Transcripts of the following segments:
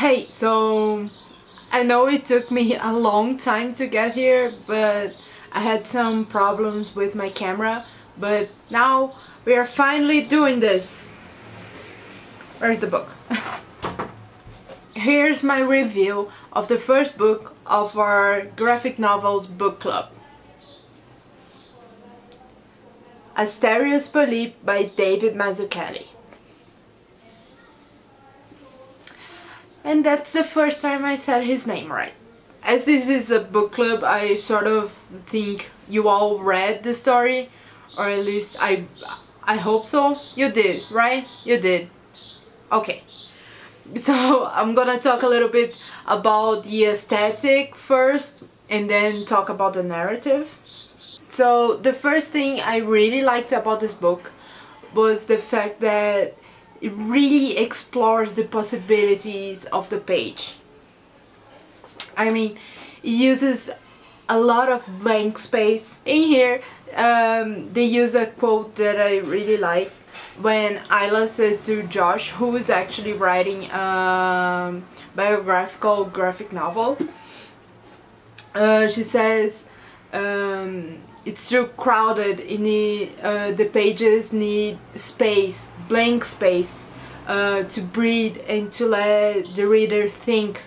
Hey, so I know it took me a long time to get here, but I had some problems with my camera, but now we are finally doing this. Where's the book? Here's my review of the first book of our graphic novels book club. Asterios Polyp by David Mazzucchelli. And that's the first time I said his name right. As this is a book club, I sort of think you all read the story, or at least I hope so. You did, right? You did. Okay. So I'm gonna talk a little bit about the aesthetic first and then talk about the narrative. So the first thing I really liked about this book was the fact that it really explores the possibilities of the page. I mean, it uses a lot of blank space. In here, they use a quote that I really like when Isla says to Josh, who is actually writing a biographical graphic novel. She says, it's too crowded, the pages need space, blank space, to breathe and to let the reader think.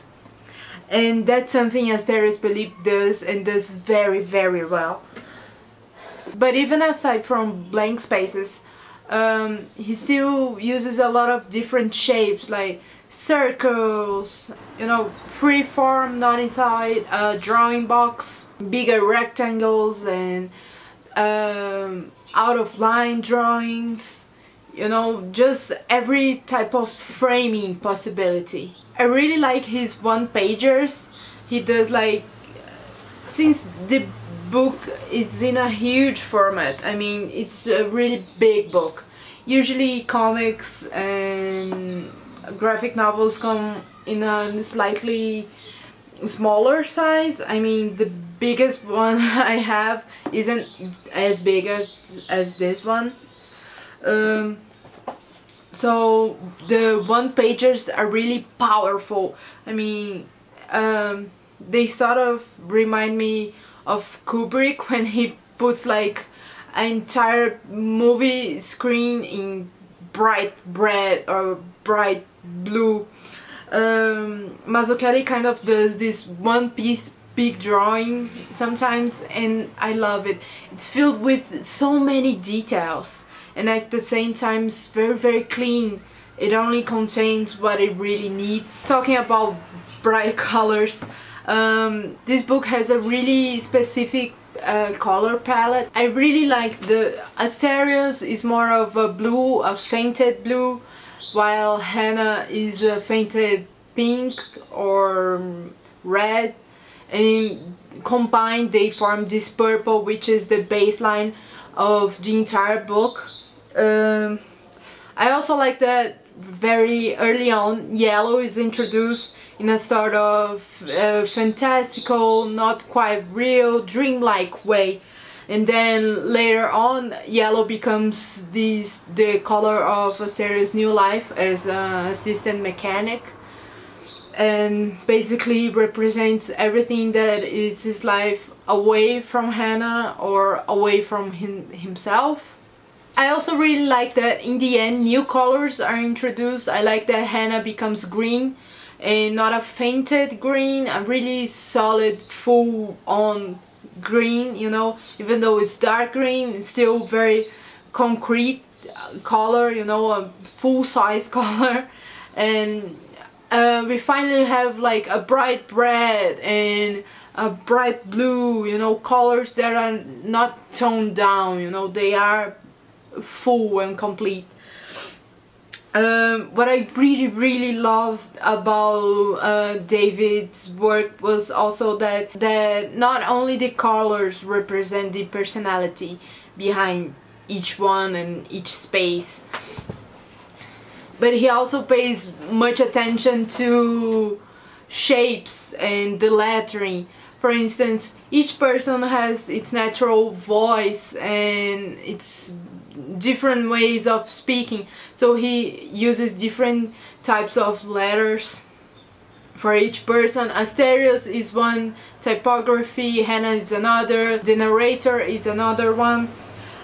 And that's something Asterios Polyp does, and does very, very well. But even aside from blank spaces, he still uses a lot of different shapes, like circles, you know, free form, not inside a drawing box, bigger rectangles, and out of line drawings, you know, just every type of framing possibility. I really like his one-pagers. He does, like, since the book is in a huge format, I mean, it's a really big book. Usually comics and graphic novels come in a slightly smaller size. I mean, the biggest one I have isn't as big as this one. So the one-pagers are really powerful. I mean, they sort of remind me of Kubrick when he puts like an entire movie screen in bright red or bright blue. Mazzucchelli kind of does this one-piece big drawing sometimes, and I love it. It's filled with so many details, and at the same time it's very, very clean. It only contains what it really needs. Talking about bright colors, this book has a really specific color palette. I really like the Asterios is more of a blue, a fainted blue, while Hannah is a fainted pink or red, and combined they form this purple, which is the baseline of the entire book. I also like that very early on yellow is introduced in a sort of fantastical, not quite real, dreamlike way, and then later on yellow becomes the color of Asterios' new life as an assistant mechanic, and basically represents everything that is his life away from Hannah or away from himself. I also really like that in the end new colors are introduced. I like that Hannah becomes green, and not a fainted green, a really solid full on green, you know, even though it's dark green, it's still very concrete color, you know, a full size color. And we finally have like a bright red and a bright blue, you know, colors that are not toned down, you know, they are full and complete. What I really loved about David's work was also that not only the colors represent the personality behind each one and each space, but he also pays much attention to shapes and the lettering. For instance, each person has its natural voice and its different ways of speaking, so he uses different types of letters for each person. Asterios is one typography, Hannah is another, the narrator is another one,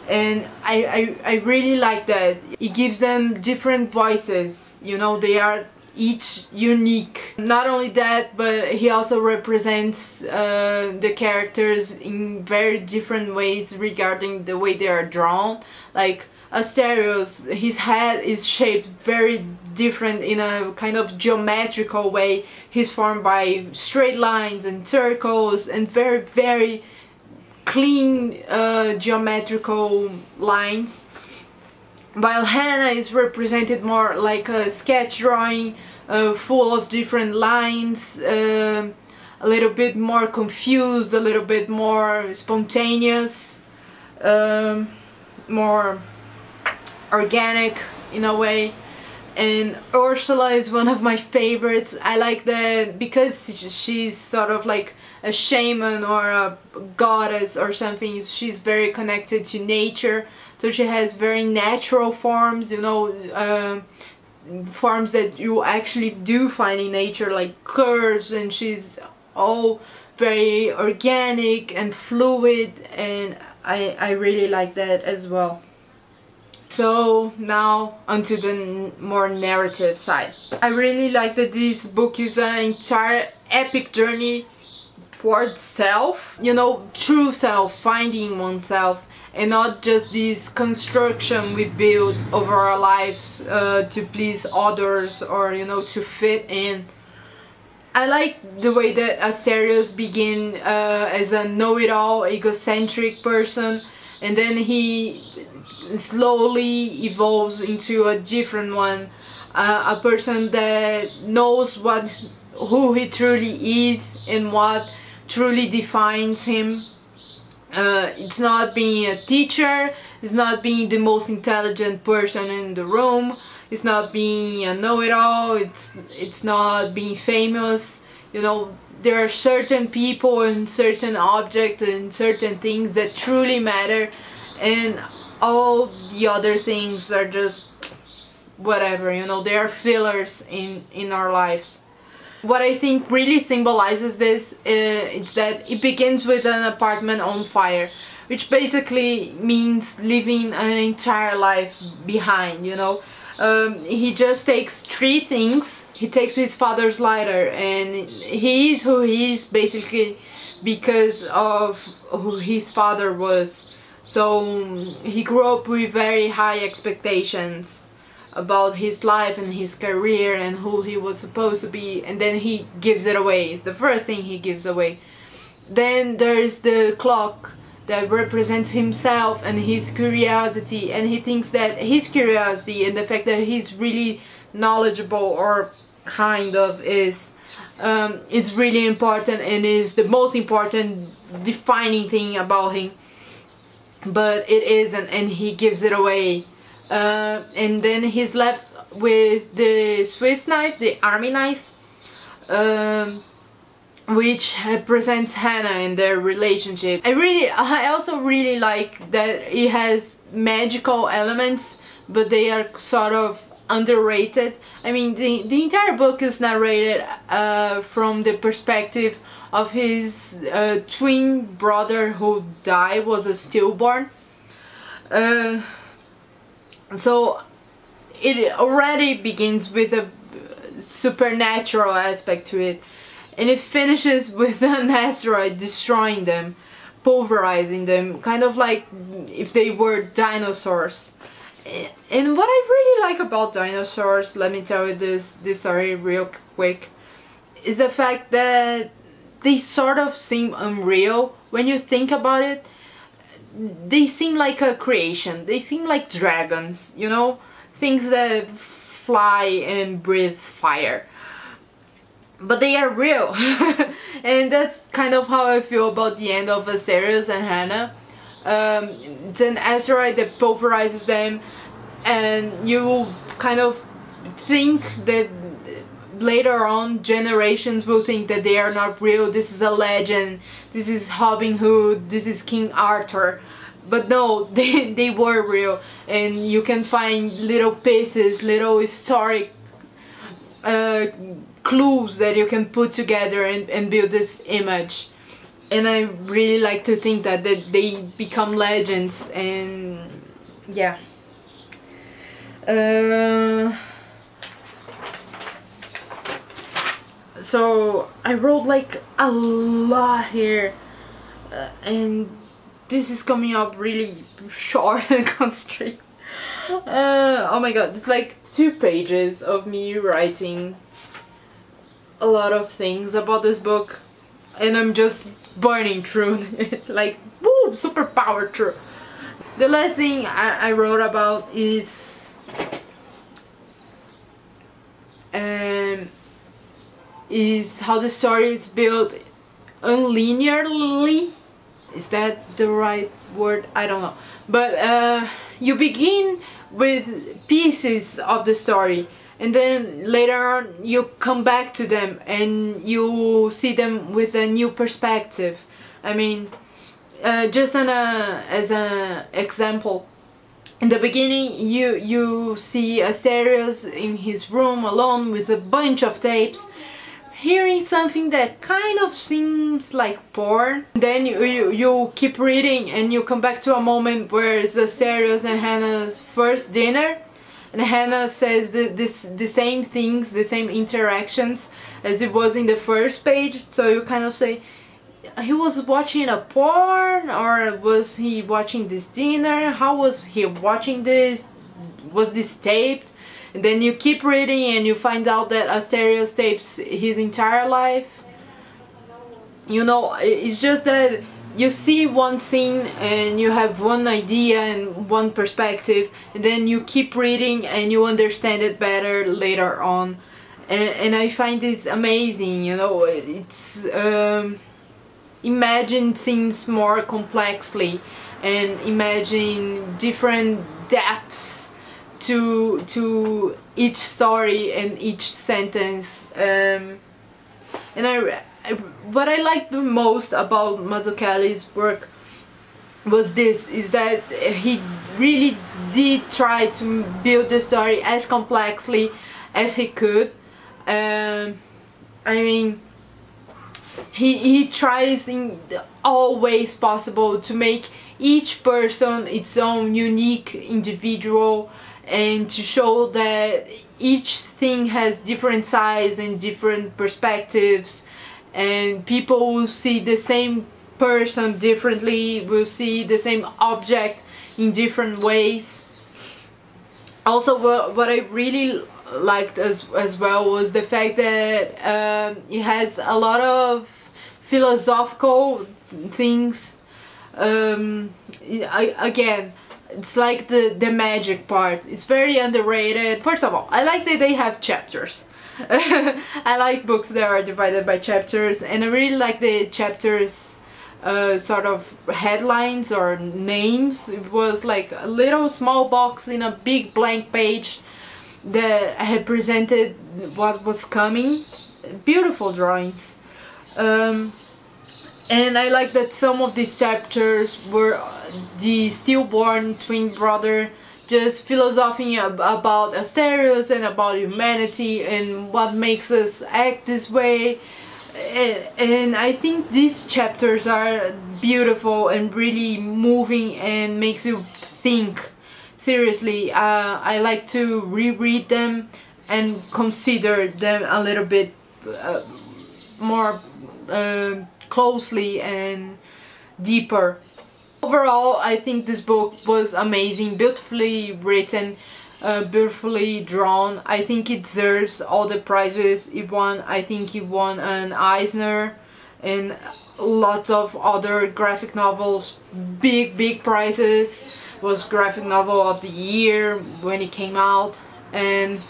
and I really like that. It gives them different voices, you know, they are each unique. Not only that, but he also represents the characters in very different ways regarding the way they are drawn. Like Asterios, his head is shaped very different in a kind of geometrical way. He's formed by straight lines and circles and very clean geometrical lines, while Hannah is represented more like a sketch drawing, full of different lines, a little bit more confused, a little bit more spontaneous, more organic in a way. And Ursula is one of my favorites. I like that because she's sort of like a shaman or a goddess or something. She's very connected to nature, so she has very natural forms, you know, forms that you actually do find in nature, like curves, and she's all very organic and fluid, and I really like that as well. So now onto the more narrative side. I really like that this book is an entire epic journey towards self, you know, true self, finding oneself, and not just this construction we build over our lives to please others or, you know, to fit in. I like the way that Asterios begin as a know-it-all, egocentric person, and then he slowly evolves into a different one, a person that knows who he truly is and what truly defines him. It's not being a teacher, it's not being the most intelligent person in the room, it's not being a know-it-all, it's not being famous. You know, there are certain people and certain objects and certain things that truly matter, and all the other things are just whatever, you know, they are fillers in our lives. What I think really symbolizes this is that it begins with an apartment on fire, which basically means leaving an entire life behind, you know. He just takes three things. He takes his father's lighter, and he is who he is basically because of who his father was. So he grew up with very high expectations about his life and his career and who he was supposed to be, and then he gives it away. It's the first thing he gives away. Then there's the clock that represents himself and his curiosity, and he thinks that his curiosity and the fact that he's really knowledgeable, or kind of is really important and is the most important defining thing about him, but it isn't, and he gives it away. And then he's left with the Swiss knife, the army knife, which represents Hannah and their relationship. I also really like that it has magical elements, but they are sort of underrated. I mean, the entire book is narrated from the perspective of his twin brother who died, was a stillborn. So it already begins with a supernatural aspect to it, and it finishes with an asteroid destroying them, pulverizing them, kind of like if they were dinosaurs. And what I really like about dinosaurs, let me tell you this story real quick, is the fact that they sort of seem unreal when you think about it. They seem like a creation, they seem like dragons, you know, things that fly and breathe fire, but they are real. And that's kind of how I feel about the end of Asterios and Hannah. It's an asteroid that pulverizes them, and you kind of think that later on generations will think that they are not real, this is a legend, this is Robin Hood, this is King Arthur. But no, they were real, and you can find little pieces, little historic clues that you can put together and build this image. And I really like to think that they become legends. And yeah. So I wrote like a lot here, and this is coming up really short and constricted. Oh my god, it's like 2 pages of me writing a lot of things about this book, and I'm just burning through it, like woo, superpower through. The last thing I wrote about is how the story is built unlinearly. Is that the right word? I don't know. But you begin with pieces of the story, and then later on you come back to them and you see them with a new perspective. I mean, just as an example, in the beginning you see Asterios in his room alone with a bunch of tapes, hearing something that kind of seems like porn. Then you keep reading and you come back to a moment where it's Asterios and Hannah's first dinner, and Hannah says the same things, the same interactions as it was in the first page. So you kind of say, he was watching a porn, or was he watching this dinner? How was he watching this? Was this taped? And then you keep reading and you find out that Asterios tapes his entire life. You know, it's just that you see one scene and you have one idea and one perspective, and then you keep reading and you understand it better later on. And I find this amazing, you know. It's imagine things more complexly and imagine different depths to each story and each sentence. And what I liked the most about Mazzucchelli's work was is that he really did try to build the story as complexly as he could. I mean, he tries in all ways possible to make each person its own unique individual, and to show that each thing has different sides and different perspectives, and people will see the same person differently, will see the same object in different ways. Also, what I really liked as well was the fact that it has a lot of philosophical things. Again, it's like the magic part. It's very underrated. First of all, I like that they have chapters. I like books that are divided by chapters, and I really like the chapters sort of headlines or names. It was like a little small box in a big blank page that had presented what was coming. Beautiful drawings. And I like that some of these chapters were the stillborn twin brother just philosophizing about Asterios and about humanity and what makes us act this way. And I think these chapters are beautiful and really moving and makes you think. Seriously, I like to reread them and consider them a little bit more closely and deeper. Overall, I think this book was amazing, beautifully written, beautifully drawn. I think it deserves all the prizes it won. I think it won an Eisner and lots of other graphic novels, big prizes. It was graphic novel of the year when it came out, and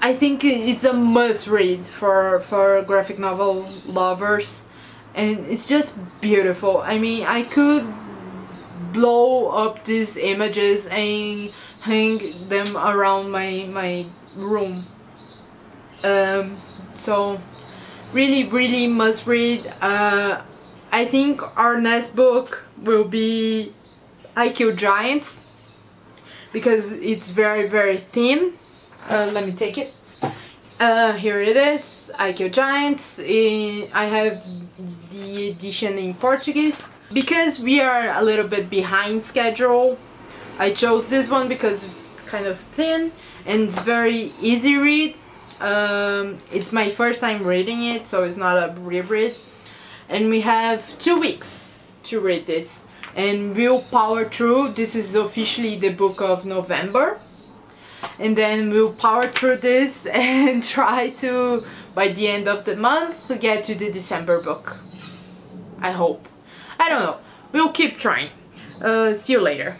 I think it's a must read for graphic novel lovers. And it's just beautiful. I mean, I could blow up these images and hang them around my room. So really must read. I think our next book will be I Kill Giants, because it's very thin. Let me take it. Here it is, I Kill Giants. I have the edition in Portuguese. Because we are a little bit behind schedule, I chose this one because it's kind of thin and it's very easy read. It's my first time reading it, so it's not a reread. And we have 2 weeks to read this. And we'll power through. This is officially the book of November. And then we'll power through this and try to, by the end of the month, get to the December book. I hope. I don't know. We'll keep trying. See you later.